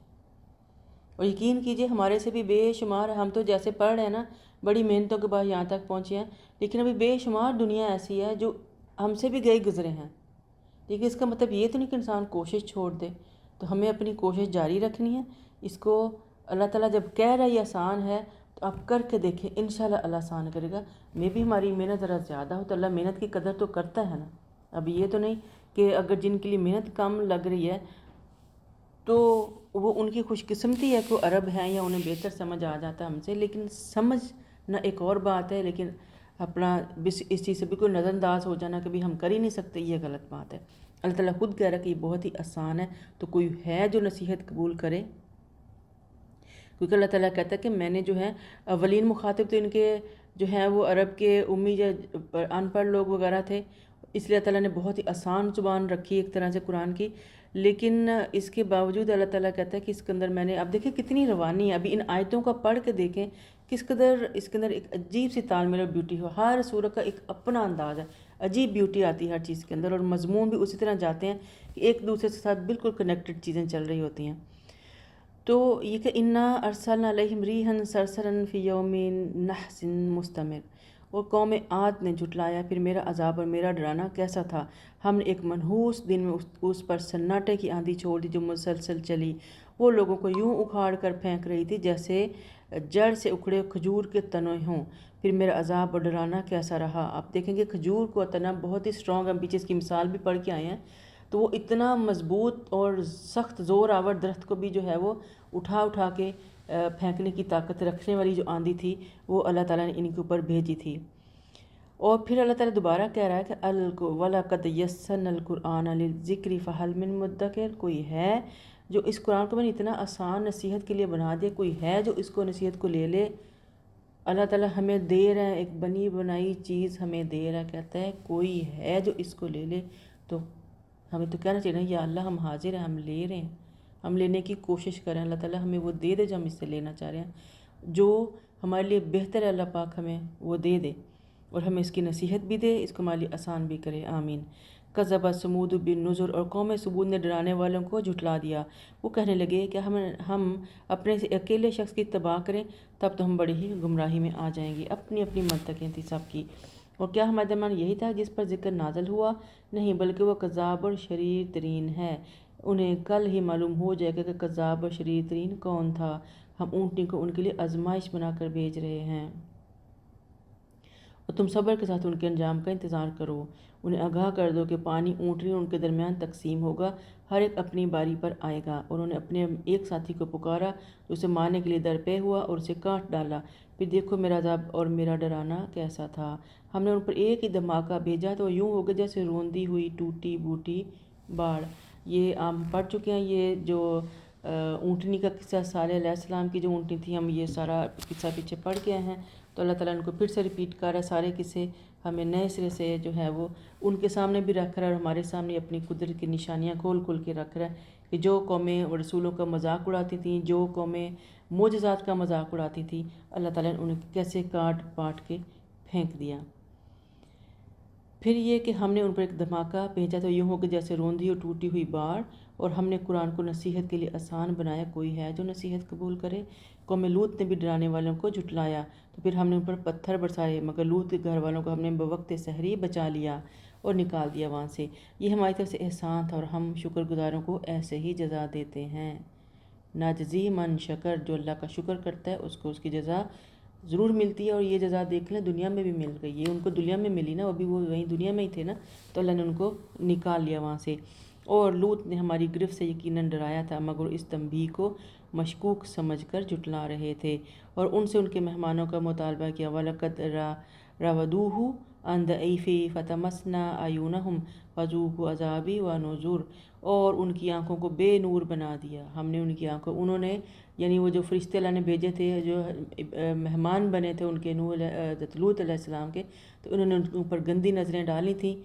اور یقین کیجئے ہمارے سے بھی بے شمار، ہم تو جیسے پڑھ رہے ہیں نا بڑی محنتوں کے بعد یہاں تک پہنچے ہیں، لیکن ابھی بے شمار دنیا ایسی ہے جو ہم سے بھی گئے گزرے ہیں۔ لیکن اس کا مطلب یہ تو نہیں کہ انسان کوشش چھوڑ دے، تو ہمیں اپنی کوشش جاری رکھنی ہے۔ اس کو اللہ تعالیٰ جب کہہ رہا ہے یہ آسان ہے تو آپ کر کے دیکھیں، انشاءاللہ اللہ آسان کرے گا۔ میں بھی ہماری محنت ذرا زیادہ ہو تو اللہ محنت کی قدر تو کرتا ہے نا۔ اب یہ تو نہیں کہ اگر جن کے لیے محنت کم لگ رہی ہے تو وہ ان کی خوش قسمتی ہے کہ وہ عرب ہیں یا انہیں بہتر سمجھ آ جاتا ہے ہم سے، لیکن سمجھنا ایک اور بات ہے، لیکن اپنا اس چیز سے بالکل نظر انداز ہو جانا کہ بھی ہم کر ہی نہیں سکتے، یہ غلط بات ہے۔ اللہ تعالیٰ خود کہہ رہا ہے کہ یہ بہت ہی آسان ہے، تو کوئی ہے جو نصیحت قبول کرے؟ کیونکہ اللہ تعالیٰ کہتا ہے کہ میں نے جو ہے اولین مخاطب تو ان کے جو ہیں وہ عرب کے امی یا ان پڑھ لوگ وغیرہ تھے، اس لیے اللہ تعالیٰ نے بہت ہی آسان زبان رکھی ایک طرح سے قرآن کی، لیکن اس کے باوجود اللہ تعالیٰ کہتا ہے کہ اس کے اندر میں نے، اب دیکھیں کتنی روانی ہے، ابھی ان آیتوں کا پڑھ کے دیکھیں کس قدر اس کے اندر ایک عجیب سی تال میل اور بیوٹی ہو، ہر سورت کا ایک اپنا انداز ہے، عجیب بیوٹی آتی ہے ہر چیز کے اندر، اور مضمون بھی اسی طرح جاتے ہیں کہ ایک دوسرے کے ساتھ بالکل کنیکٹڈ چیزیں چل رہی ہوتی ہیں۔ تو یہ کہ انا ارسلنا علیہم ریحا صرصرا فی یوم نحس مستمر، اور قوم عاد نے جھٹلایا پھر میرا عذاب اور میرا ڈرانا کیسا تھا، ہم نے ایک منحوس دن میں اس پر سناٹے کی آندھی چھوڑ دی جو مسلسل چلی، وہ لوگوں کو یوں اکھاڑ کر پھینک رہی تھی جیسے جڑ سے اکھڑے کھجور کے تنوع ہوں، پھر میرا عذاب اور ڈرانا کیسا رہا۔ آپ دیکھیں گے کھجور کو تنا بہت ہی اسٹرانگ، ہم پیچھے اس کی مثال بھی پڑھ کے آئے ہیں، تو وہ اتنا مضبوط اور سخت زور آور درخت کو بھی جو ہے وہ اٹھا کے پھینکنے کی طاقت رکھنے والی جو آندھی تھی وہ اللہ تعالیٰ نے ان کے اوپر بھیجی تھی۔ اور پھر اللہ تعالیٰ دوبارہ کہہ رہا ہے کہ وَلَقَدْ يَسَّرْنَا الْقُرْآنَ لِلذِّكْرِ فَهَلْ مِن مُدَّكِرٍ، کوئی ہے جو اس قرآن کو میں نے اتنا آسان نصیحت کے لیے بنا دیا، کوئی ہے جو اس کو نصیحت کو لے لے۔ اللہ تعالیٰ ہمیں دے رہا ہے، ایک بنی بنائی چیز ہمیں دے رہا ہے، کہتا ہے کوئی ہے جو اس کو لے لے۔ تو ہمیں تو کہنا چاہیے نا، یا اللہ ہم حاضر ہیں، ہم لے رہے ہیں، ہم لینے کی کوشش کریں، اللہ تعالیٰ ہمیں وہ دے دے جو ہم اس سے لینا چاہ رہے ہیں، جو ہمارے لیے بہتر ہے اللہ پاک ہمیں وہ دے دے، اور ہمیں اس کی نصیحت بھی دے، اس کو ہمارے لیے آسان بھی کرے، آمین۔ کذب ثمود بالنذر، اور قوم ثمود نے ڈرانے والوں کو جھٹلا دیا۔ وہ کہنے لگے کہ ہم اپنے سے اکیلے شخص کی اتباع کریں تب تو ہم بڑی ہی گمراہی میں آ جائیں گے۔ اپنی اپنی منطقیں تھیں سب کی، اور کیا ہمارا درمیان یہی تھا جس پر ذکر نازل ہوا؟ نہیں، بلکہ وہ کذاب اور شریر ترین ہے۔ انہیں کل ہی معلوم ہو جائے گا کہ کذاب اور شریر ترین کون تھا۔ ہم اونٹنی کو ان کے لیے آزمائش بنا کر بھیج رہے ہیں، اور تم صبر کے ساتھ ان کے انجام کا انتظار کرو۔ انہیں آگاہ کر دو کہ پانی اونٹنی ان کے درمیان تقسیم ہوگا، ہر ایک اپنی باری پر آئے گا۔ اور انہوں نے اپنے ایک ساتھی کو پکارا جو اسے مارنے کے لیے درپے ہوا اور اسے کاٹ ڈالا۔ پھر دیکھو میرا عذاب اور میرا ڈرانا کیسا تھا۔ ہم نے ان پر ایک ہی دھماکہ بھیجا تو یوں ہو گیا جیسے روندی ہوئی ٹوٹی بوٹی باڑ۔ یہ ہم پڑھ چکے ہیں، یہ جو اونٹنی کا قصہ، صالح علیہ السلام کی جو اونٹنی تھی، ہم یہ سارا قصہ پیچھے پڑھ کے آئے ہیں، تو اللہ تعالیٰ ان کو پھر سے ریپیٹ کر رہا ہے سارے قصے، ہمیں نئے سرے سے جو ہے وہ ان کے سامنے بھی رکھ رہا ہے، اور ہمارے سامنے اپنی قدرت کی نشانیاں کھول کے رکھ رہا ہے کہ جو قومیں رسولوں کا مذاق اڑاتی تھیں، جو قومیں معجزات کا مذاق اڑاتی تھیں، اللہ تعالیٰ نے انہیں کیسے کاٹ پاٹ کے پھینک دیا۔ پھر یہ کہ ہم نے ان پر ایک دھماکہ بھیجا تو یوں ہو کہ جیسے روندی اور ٹوٹی ہوئی باڑ، اور ہم نے قرآن کو نصیحت کے لیے آسان بنایا، کوئی ہے جو نصیحت قبول کرے۔ قوم لوط نے بھی ڈرانے والوں کو جھٹلایا، تو پھر ہم نے ان پر پتھر برسائے، مگر لوط کے گھر والوں کو ہم نے بوقت سحری بچا لیا اور نکال دیا وہاں سے۔ یہ ہماری طرف سے احسان تھا، اور ہم شکر گزاروں کو ایسے ہی جزا دیتے ہیں۔ ناجزی من شکر، جو اللہ کا شکر کرتا ہے اس کو اس کی جزا ضرور ملتی ہے، اور یہ جزا دیکھ لیں دنیا میں بھی مل گئی، یہ ان کو دنیا میں ملی نا، ابھی وہ وہیں دنیا میں ہی تھے نا، تو اللہ نے ان کو نکال لیا وہاں سے۔ اور لوط نے ہماری گرفت سے یقیناً ڈرایا تھا، مگر اس تنبیہ کو مشکوک سمجھ کر جھٹلا رہے تھے، اور ان سے ان کے مہمانوں کا مطالبہ کیا۔ وَلَقَدْ رَاوَدُوهُ عَنْ ضَيْفِهِ فَطَمَسْنَا أَعْيُنَهُمْ فَذُوقُوا عَذَابِي وَنُذُرِ، اور ان کی آنکھوں کو بے نور بنا دیا ہم نے، ان کی آنکھوں، انہوں نے یعنی وہ جو فرشتے اللہ نے بھیجے تھے، جو مہمان بنے تھے ان کے لوط علیہ السلام کے، تو انہوں نے ان کے اوپر گندی نظریں ڈالی تھیں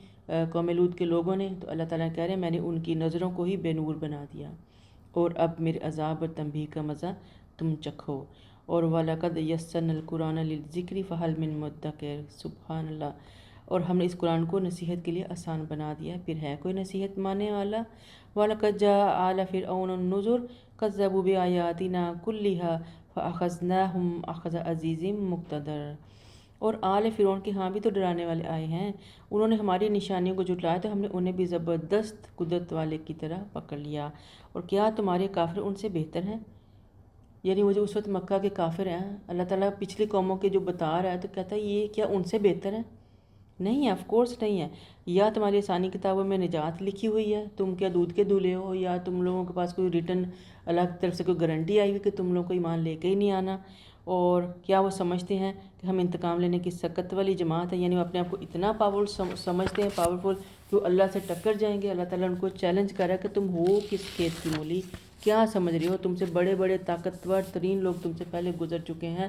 قوم لوط کے لوگوں نے، تو اللہ تعالیٰ کہہ رہے ہیں میں نے ان کی نظروں کو ہی بے نور بنا دیا، اور اب میرے عذاب اور تنبیہ کا مزہ تم چکھو۔ اور وَلَقَدْ يَسَّرْنَا الْقُرْآنَ لِلذِّكْرِ فَهَلْ مِن مُدَّكِرٍ، سبحان اللہ، اور ہم نے اس قرآن کو نصیحت کے لیے آسان بنا دیا، پھر ہے کوئی نصیحت ماننے والا؟ وَلَقَدْ جَاءَ آلَ فِرْعَوْنَ النُّذُرُ كَذَّبُوا بِآيَاتِنَا كُلِّهَا فَأَخَذْنَاهُمْ أَخْذَ عَزِيزٍ مُقْتَدِرٍ۔ اور آل فرعون کے ہاں بھی تو ڈرانے والے آئے ہیں، انہوں نے ہماری نشانیوں کو جھٹلایا تو ہم نے انہیں بھی زبردست قدرت والے کی طرح پکڑ لیا۔ اور کیا تمہارے کافر ان سے بہتر ہیں؟ یعنی وہ جو اس وقت مکہ کے کافر ہیں، اللہ تعالیٰ پچھلی قوموں کے جو بتا رہا ہے، تو کہتا ہے یہ کیا ان سے بہتر ہیں؟ نہیں ہے، آف کورس نہیں ہے۔ یا تمہاری آسانی کتابوں میں نجات لکھی ہوئی ہے، تم کیا دودھ کے دولے ہو، یا تم لوگوں کے پاس کوئی ریٹن اللہ کی طرف سے کوئی گارنٹی آئی ہوئی کہ تم لوگوں کو ایمان لے کے ہی نہیں آنا؟ اور کیا وہ سمجھتے ہیں کہ ہم انتقام لینے کی سکت والی جماعت ہے؟ یعنی وہ اپنے آپ کو اتنا پاورفل سمجھتے ہیں، پاورفل، کہ وہ اللہ سے ٹکر جائیں گے۔ اللہ تعالیٰ ان کو چیلنج کر رہا ہے کہ تم ہو کس کھیت کی مولی، کیا سمجھ رہے ہو؟ تم سے بڑے بڑے طاقتور ترین لوگ تم سے پہلے گزر چکے ہیں،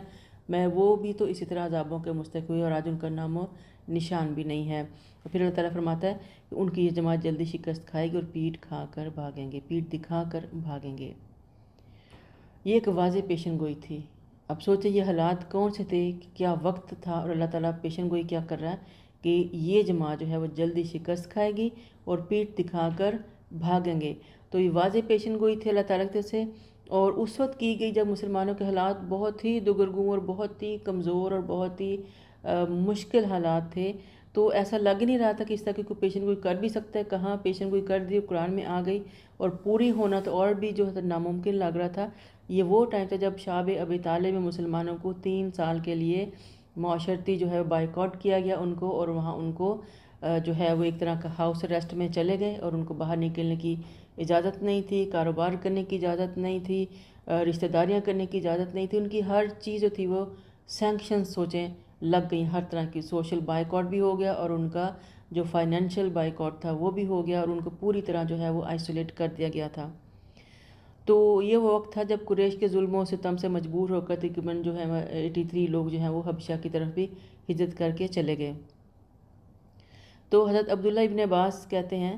میں وہ بھی تو اسی طرح عذابوں کے مستحق ہوئی، اور آج ان کا نام و نشان بھی نہیں ہے۔ اور پھر اللہ تعالیٰ فرماتا ہے کہ ان کی یہ جماعت جلدی شکست کھائے گی اور پیٹ کھا کر بھاگیں گے، پیٹ دکھا کر بھاگیں گے۔ یہ ایک واضح پیشن گوئی تھی۔ اب سوچیں یہ حالات کون سے تھے، کیا وقت تھا، اور اللہ تعالیٰ پیشن گوئی کیا کر رہا ہے کہ یہ جماعت جو ہے وہ جلدی شکست کھائے گی اور پیٹ دکھا کر بھاگیں گے۔ تو یہ واضح پیشن گوئی تھی اللہ تعالیٰ کی طرف سے، اور اس وقت کی گئی جب مسلمانوں کے حالات بہت ہی دگرگوں اور بہت ہی کمزور اور بہت ہی مشکل حالات تھے، تو ایسا لگ نہیں رہا تھا کہ اس طرح کی کوئی پیشن گوئی کر بھی سکتا ہے. کہاں پیشن گوئی کر دی, قرآن میں آ گئی, اور پوری ہونا تو اور بھی جو ہے ناممکن لگ رہا تھا. یہ وہ ٹائم تھا جب شعب ابی طالب میں مسلمانوں کو 3 سال کے لیے معاشرتی جو ہے بائیکاٹ کیا گیا ان کو, اور وہاں ان کو جو ہے وہ ایک طرح کا ہاؤس اریسٹ میں چلے گئے, اور ان کو باہر نکلنے کی اجازت نہیں تھی, کاروبار کرنے کی اجازت نہیں تھی, رشتہ داریاں کرنے کی اجازت نہیں تھی. ان کی ہر چیز جو تھی وہ سینکشن سوچیں لگ گئیں, ہر طرح کی سوشل بائیکاٹ بھی ہو گیا, اور ان کا جو فائنینشیل بائیکاٹ تھا وہ بھی ہو گیا, اور ان کو پوری طرح جو ہے وہ آئسولیٹ کر دیا گیا تھا. تو یہ وہ وقت تھا جب قریش کے ظلم و ستم سے مجبور ہو کر تقریباً جو ہے 83 لوگ جو ہیں وہ حبشہ کی طرف بھی ہجرت کر کے چلے گئے. تو حضرت عبداللہ ابن عباس کہتے ہیں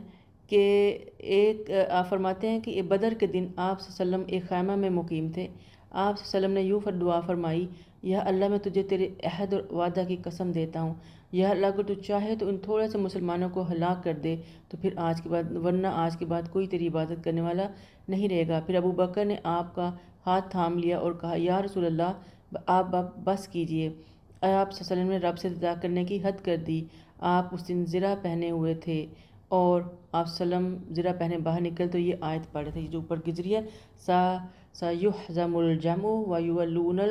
کہ آپ فرماتے ہیں کہ بدر کے دن آپ صلی اللہ علیہ وسلم ایک خیمہ میں مقیم تھے. آپ صلی اللہ علیہ وسلم نے یوں دعا فرمائی, یا اللہ میں تجھے تیرے عہد اور وعدہ کی قسم دیتا ہوں, یا اللہ اگر تو چاہے تو ان تھوڑے سے مسلمانوں کو ہلاک کر دے, تو پھر آج کے بعد, ورنہ آج کے بعد کوئی تیری عبادت کرنے والا نہیں رہے گا. پھر ابو بکر نے آپ کا ہاتھ تھام لیا اور کہا, یا رسول اللہ آپ بس کیجئے. آپ صلی اللہ علیہ وسلم نے رب سے دعا کرنے کی حد کر دی. آپ اس دن زرہ پہنے ہوئے تھے, اور آپ صلی اللہ علیہ وسلم زرہ پہنے باہر نکل تو یہ آیت پڑھ رہے تھے جو اوپر گزری ہے, سَيُحْزَمُ الْجَمْعُ وَيُوَلُّونَ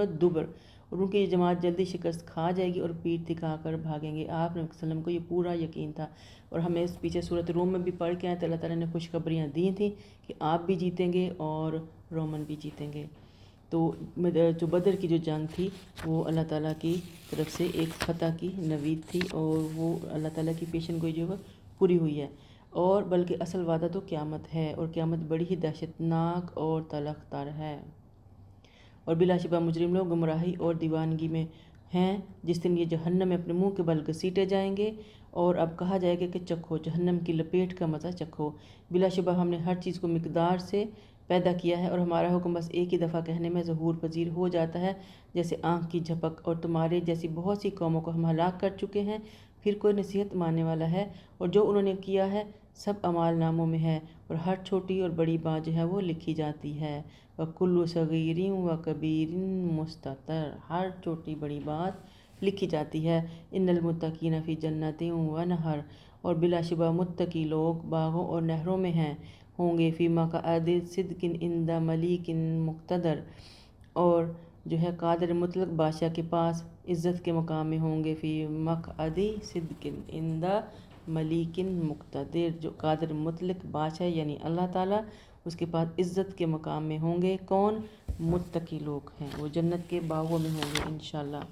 الدُّبُرَ, اور ان کی یہ جماعت جلدی شکست کھا جائے گی اور پیٹھ دکھا کر بھاگیں گے. آپ نے صلی اللہ علیہ وسلم کو یہ پورا یقین تھا, اور ہمیں اس پیچھے سورۃ روم میں بھی پڑھ کے آئے تو اللہ تعالیٰ نے خوشخبریاں دی تھیں کہ آپ بھی جیتیں گے اور رومن بھی جیتیں گے. تو جو بدر کی جو جنگ تھی وہ اللہ تعالیٰ کی طرف سے ایک فتح کی نوید تھی, اور وہ اللہ تعالیٰ کی پیشن گوئی جو ہے پوری ہوئی ہے. اور بلکہ اصل وعدہ تو قیامت ہے, اور قیامت بڑی ہی دہشتناک اور تلخ تر ہے, اور بلا شبہ مجرم لوگ گمراہی اور دیوانگی میں ہیں. جس دن یہ جہنم میں اپنے منہ کے بل گھسیٹے جائیں گے, اور اب کہا جائے گا کہ چکھو جہنم کی لپیٹ کا مزہ چکھو. بلا شبہ ہم نے ہر چیز کو مقدار سے پیدا کیا ہے, اور ہمارا حکم بس ایک ہی دفعہ کہنے میں ظہور پذیر ہو جاتا ہے, جیسے آنکھ کی جھپک. اور تمہارے جیسی بہت سی قوموں کو ہم ہلاک کر چکے ہیں, پھر کوئی نصیحت ماننے والا ہے؟ اور جو انہوں نے کیا ہے سب اعمال ناموں میں ہے, اور ہر چھوٹی اور بڑی بات جو ہے وہ لکھی جاتی ہے. وَكُلُّ صَغِيرٍ وَكَبِيرٍ مُسْتَطَرٌ, ہر چھوٹی بڑی بات لکھی جاتی ہے. ان المتقین فی جنات ونہر, اور بلا شبہ متقی لوگ باغوں اور نہروں میں ہیں ہوں گے. فی مقعد صدق عند ملیک مقتدر, اور جو ہے قادر مطلق بادشاہ کے پاس عزت کے مقام میں ہوں گے. فی مقعد صدق عند ملیک مقتدر, جو قادر مطلق بادشاہ یعنی اللہ تعالیٰ, اس کے پاس عزت کے مقام میں ہوں گے. کون؟ متقی لوگ ہیں, وہ جنت کے باغوں میں ہوں گے انشاءاللہ.